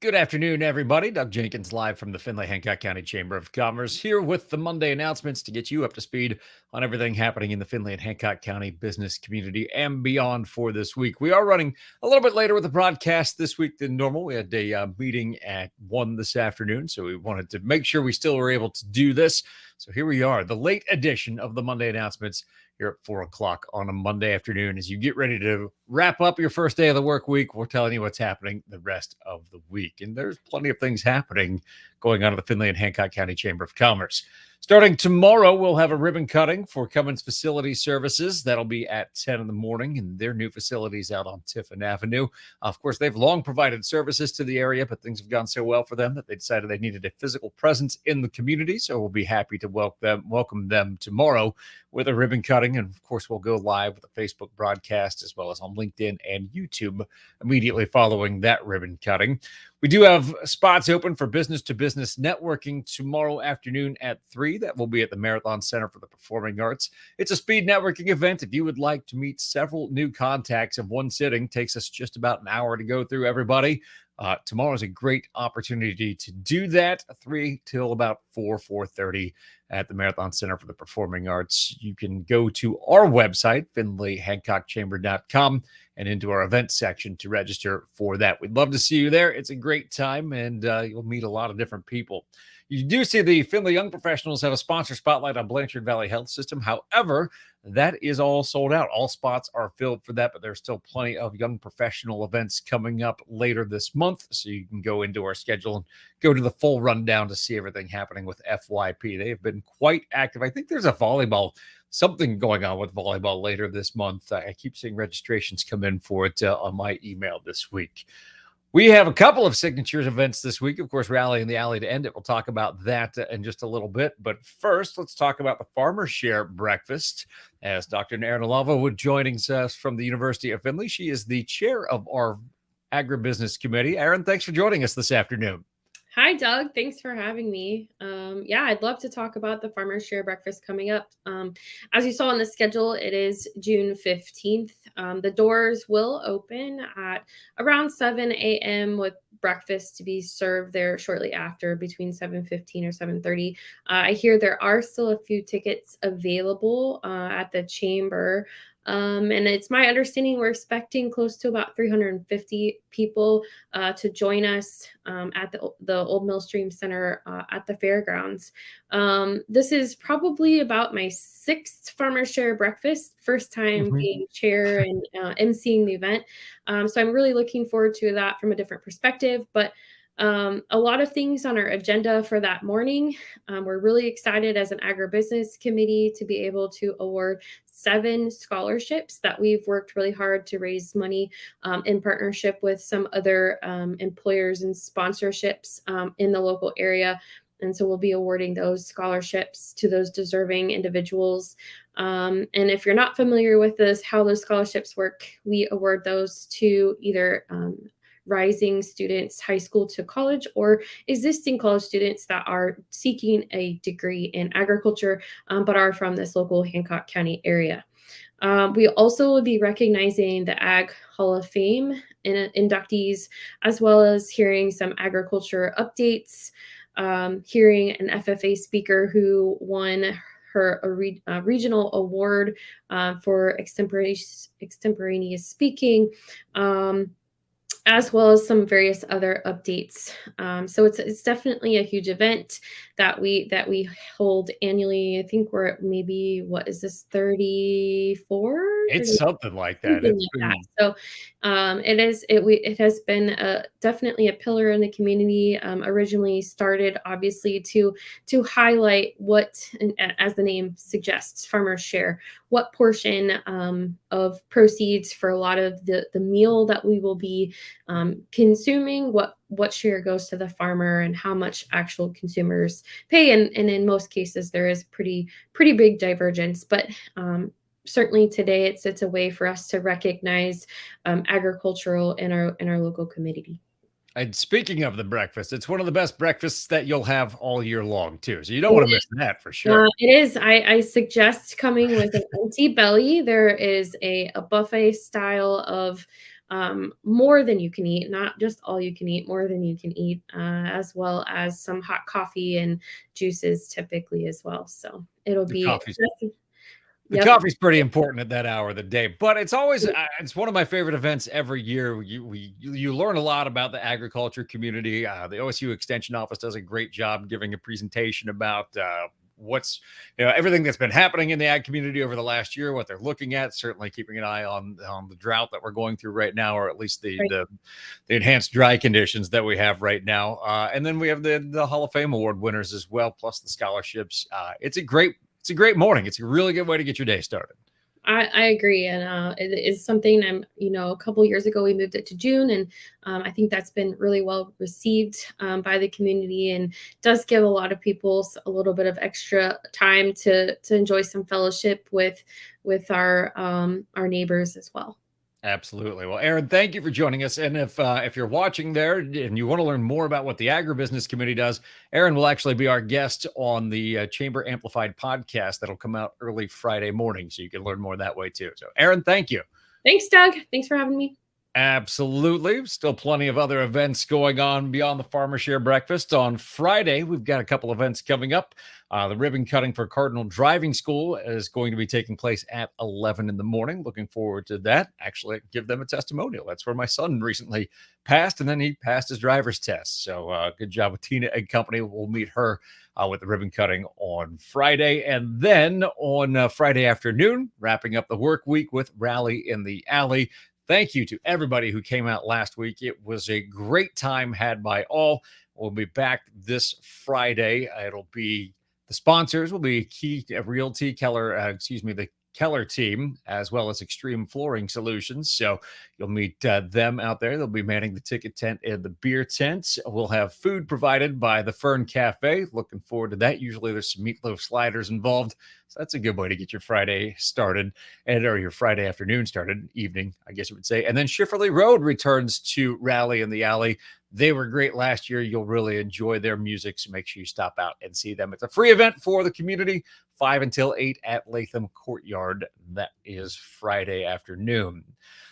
Good afternoon, everybody. Doug Jenkins live from the Findlay Hancock County Chamber of Commerce here with the Monday announcements to get you up to speed on everything happening in the Findlay and Hancock County business community and beyond for this week. We are running a little bit later with the broadcast this week than normal. We had a meeting at 1 this afternoon, so we wanted to make sure we still were able to do this. So here we are, the late edition of the Monday announcements here at 4 o'clock on a Monday afternoon. As you get ready to wrap up your first day of the work week, we're telling you what's happening the rest of the week. And there's plenty of things happening going on at the Findlay and Hancock County Chamber of Commerce. Starting tomorrow, we'll have a ribbon cutting for Cummins Facility Services. That'll be at 10 in the morning in their new facilities out on Tiffin Avenue. Of course, they've long provided services to the area, but things have gone so well for them that they decided they needed a physical presence in the community. So we'll be happy to welcome them tomorrow with a ribbon cutting. And of course, we'll go live with a Facebook broadcast as well as on LinkedIn and YouTube immediately following that ribbon cutting. We do have spots open for business-to-business networking tomorrow afternoon at 3. That will be at the Marathon Center for the Performing Arts. It's a speed networking event. If you would like to meet several new contacts in one sitting, takes us just about an hour to go through everybody. Tomorrow is a great opportunity to do that, 3 till about 4:30 at the Marathon Center for the Performing Arts. You can go to our website, findlayhancockchamber.com, and into our events section to register for that. We'd love to see you there. It's a great time, and you'll meet a lot of different people. You do see the Findlay Young Professionals have a sponsor spotlight on Blanchard Valley Health System. However, that is all sold out. All spots are filled for that, but there's still plenty of young professional events coming up later this month. So you can go into our schedule and go to the full rundown to see everything happening with FYP. They have been quite active. I think there's something going on with volleyball later this month. I keep seeing registrations come in for it on my email this week. We have a couple of signatures events this week. Of course, Rally in the Alley to end it. We'll talk about that in just a little bit. But first, let's talk about the Farmers Share Breakfast. As Dr. Naranalova would joining us from the University of Findlay. She is the chair of our Agribusiness Committee. Aaron, thanks for joining us this afternoon. Hi, Doug. Thanks for having me. I'd love to talk about the Farmers Share Breakfast coming up. As you saw on the schedule, it is June 15th. The doors will open at around 7 a.m. with breakfast to be served there shortly after, between 7:15 or 7:30. I hear there are still a few tickets available at the chamber. And it's my understanding we're expecting close to about 350 people to join us at the Old Millstream Center at the fairgrounds. This is probably about my 6th Farmers Share Breakfast, first time being chair and emceeing the event. So I'm really looking forward to that from a different perspective. But a lot of things on our agenda for that morning. We're really excited as an agribusiness committee to be able to award 7 scholarships that we've worked really hard to raise money in partnership with some other employers and sponsorships in the local area. And so we'll be awarding those scholarships to those deserving individuals. And if you're not familiar with how those scholarships work, we award those to either rising students, high school to college, or existing college students that are seeking a degree in agriculture, but are from this local Hancock County area. We also will be recognizing the Ag Hall of Fame inductees, as well as hearing some agriculture updates, hearing an FFA speaker who won a regional award for extemporaneous speaking, as well as some various other updates. So it's definitely a huge event that we hold annually. I think we're at maybe, what is this, 34? It's something like that. So it has been definitely a pillar in the community. Originally started obviously to highlight what, and as the name suggests, Farmers Share, what portion of proceeds for a lot of the meal that we will be consuming, what share goes to the farmer, and how much actual consumers pay. And in most cases, there is pretty big divergence. But certainly today, it's a way for us to recognize agricultural in our local community. And speaking of the breakfast, it's one of the best breakfasts that you'll have all year long, too. So you don't want to miss that for sure. It is. I suggest coming with an empty belly. There is a buffet style of more than you can eat, not just all you can eat, more than you can eat, as well as some hot coffee and juices typically as well. So it'll The be, coffee's the yep. coffee's pretty important at that hour of the day, but it's always it's one of my favorite events every year. You learn a lot about the agriculture community. The OSU Extension Office does a great job giving a presentation about what's everything that's been happening in the ag community over the last year, what they're looking at. Certainly keeping an eye on the drought that we're going through right now, or at least Right. the enhanced dry conditions that we have right now. And then we have the Hall of Fame award winners as well, plus the scholarships. It's a great morning. It's a really good way to get your day started. I agree, and it is something a couple years ago we moved it to June, and I think that's been really well received by the community, and does give a lot of people a little bit of extra time to enjoy some fellowship with our neighbors as well. Absolutely. Well, Aaron, thank you for joining us. And if you're watching there and you want to learn more about what the Agribusiness Committee does, Aaron will actually be our guest on the Chamber Amplified podcast that'll come out early Friday morning, so you can learn more that way too. So, Aaron, thank you. Thanks, Doug. Thanks for having me. Absolutely. Still plenty of other events going on beyond the Farmer Share Breakfast. On Friday, we've got a couple events coming up. The ribbon cutting for Cardinal Driving School is going to be taking place at 11 in the morning. Looking forward to that. Actually, give them a testimonial. That's where my son recently passed, and then he passed his driver's test. So good job with Tina and company. We'll meet her with the ribbon cutting on Friday. And then on Friday afternoon, wrapping up the work week with Rally in the Alley. Thank you to everybody who came out last week. It was a great time had by all. We'll be back this Friday. It'll be the sponsors will be Realty, Keller, the Keller team, as well as Xtreme Flooring Solutions. So you'll meet them out there. They'll be manning the ticket tent and the beer tents. We'll have food provided by the Fern Cafe. Looking forward to that. Usually there's some meatloaf sliders involved. So that's a good way to get your Friday started, or your Friday afternoon started, evening, I guess you would say. And then Shifferly Road returns to Rally in the Alley. They were great last year. You'll really enjoy their music, so make sure you stop out and see them. It's a free event for the community, 5 until 8 at Latham Courtyard. That is Friday afternoon.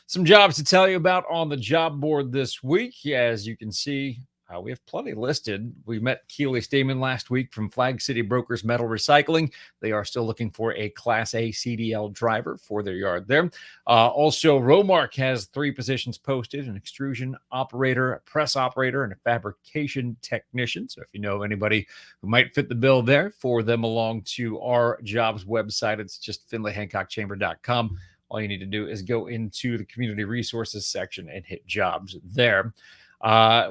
Some jobs to tell you about on the job board this week. As you can see, we have plenty listed. We met Keely Stamen last week from Flag City Brokers Metal Recycling. They are still looking for a Class A CDL driver for their yard there. Also, Rowmark has 3 positions posted: an extrusion operator, a press operator, and a fabrication technician. So if you know of anybody who might fit the bill there, forward them along to our jobs website. It's just findlayhancockchamber.com. All you need to do is go into the community resources section and hit jobs there.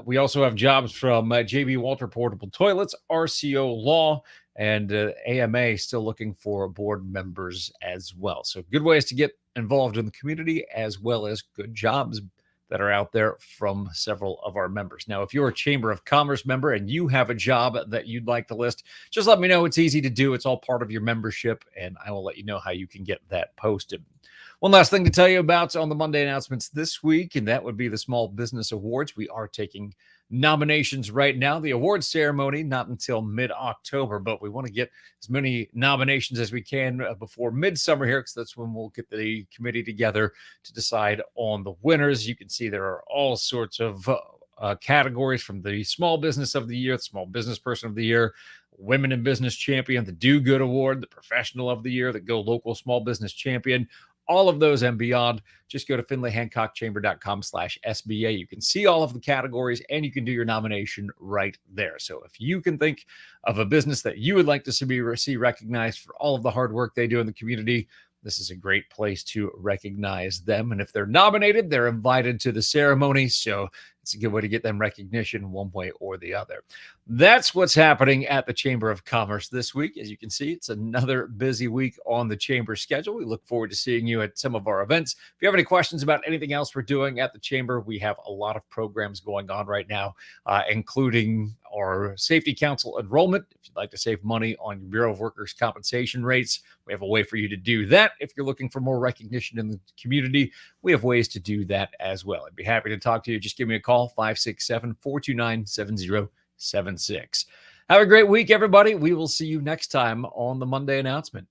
We also have jobs from JB Walter Portable Toilets, RCO Law, and AMA still looking for board members as well. So good ways to get involved in the community, as well as good jobs that are out there from several of our members. Now, if you're a Chamber of Commerce member and you have a job that you'd like to list, just let me know. It's easy to do. It's all part of your membership, and I will let you know how you can get that posted. One last thing to tell you about on the Monday announcements this week, and that would be the Small Business Awards. We are taking nominations right now. The awards ceremony not until mid-October, but we want to get as many nominations as we can before midsummer here, because that's when we'll get the committee together to decide on the winners. You can see there are all sorts of categories, from the Small Business of the Year, the Small Business Person of the Year, Women in Business Champion, the Do Good Award, the Professional of the Year, the Go Local Small Business Champion. All of those and beyond. Just go to findlayhancockchamber.com/SBA. You can see all of the categories and you can do your nomination right there. So if you can think of a business that you would like to see recognized for all of the hard work they do in the community, this is a great place to recognize them. And if they're nominated, they're invited to the ceremony. So it's a good way to get them recognition one way or the other. That's what's happening at the Chamber of Commerce this week. As you can see, it's another busy week on the Chamber schedule. We look forward to seeing you at some of our events. If you have any questions about anything else we're doing at the Chamber, we have a lot of programs going on right now, including our Safety Council enrollment. If you'd like to save money on your Bureau of Workers' compensation rates, we have a way for you to do that. If you're looking for more recognition in the community, we have ways to do that as well. I'd be happy to talk to you. Just give me a call, 567-429-7076. Have a great week, everybody. We will see you next time on the Monday announcement.